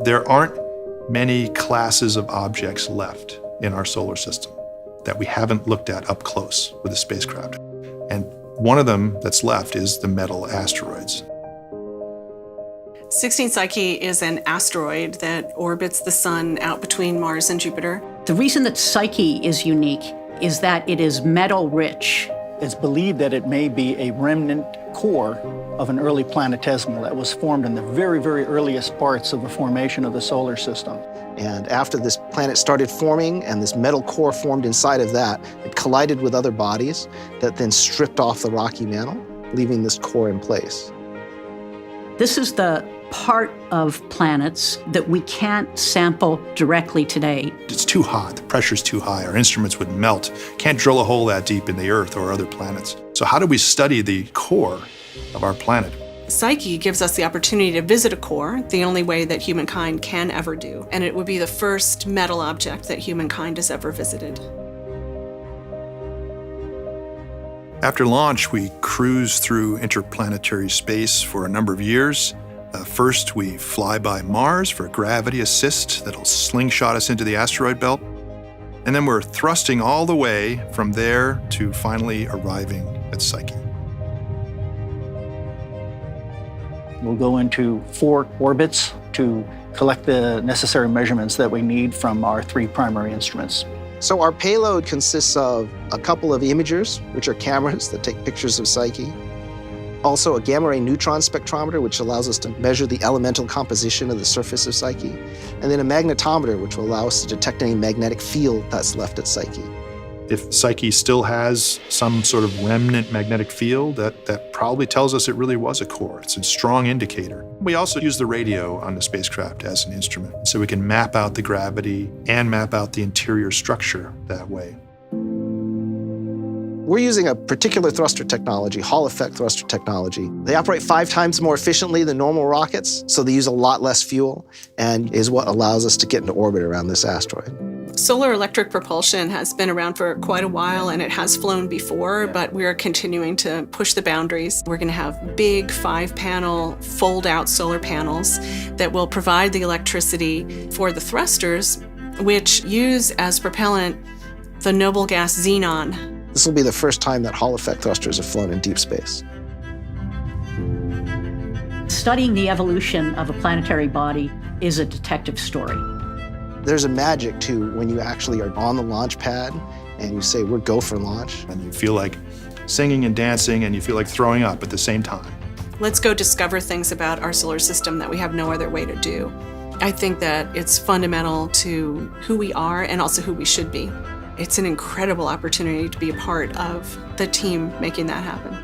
There aren't many classes of objects left in our solar system that we haven't looked at up close with a spacecraft. And one of them that's left is the metal asteroids. 16 Psyche is an asteroid that orbits the sun out between Mars and Jupiter. The reason that Psyche is unique is that it is metal-rich. It's believed that it may be a remnant core of an early planetesimal that was formed in the very, very earliest parts of the formation of the solar system. And after this planet started forming and this metal core formed inside of that, it collided with other bodies that then stripped off the rocky mantle, leaving this core in place. This is the part of planets that we can't sample directly today. It's too hot, the pressure's too high, our instruments would melt. Can't drill a hole that deep in the Earth or other planets. So how do we study the core of our planet? Psyche gives us the opportunity to visit a core, the only way that humankind can ever do. And it would be the first metal object that humankind has ever visited. After launch, we cruise through interplanetary space for a number of years. First, we fly by Mars for a gravity assist that'll slingshot us into the asteroid belt. And then we're thrusting all the way from there to finally arriving at Psyche. We'll go into 4 orbits to collect the necessary measurements that we need from our 3 primary instruments. So our payload consists of a couple of imagers, which are cameras that take pictures of Psyche. Also a gamma-ray neutron spectrometer, which allows us to measure the elemental composition of the surface of Psyche. And then a magnetometer, which will allow us to detect any magnetic field that's left at Psyche. If Psyche still has some sort of remnant magnetic field, that probably tells us it really was a core. It's a strong indicator. We also use the radio on the spacecraft as an instrument, so we can map out the gravity and map out the interior structure that way. We're using a particular thruster technology, Hall effect thruster technology. They operate 5 times more efficiently than normal rockets, so they use a lot less fuel, and is what allows us to get into orbit around this asteroid. Solar electric propulsion has been around for quite a while, and it has flown before, but we are continuing to push the boundaries. We're going to have big 5-panel fold-out solar panels that will provide the electricity for the thrusters, which use as propellant the noble gas xenon. This will be the first time that Hall effect thrusters have flown in deep space. Studying the evolution of a planetary body is a detective story. There's a magic to when you actually are on the launch pad and you say, we're go for launch. And you feel like singing and dancing, and you feel like throwing up at the same time. Let's go discover things about our solar system that we have no other way to do. I think that it's fundamental to who we are and also who we should be. It's an incredible opportunity to be a part of the team making that happen.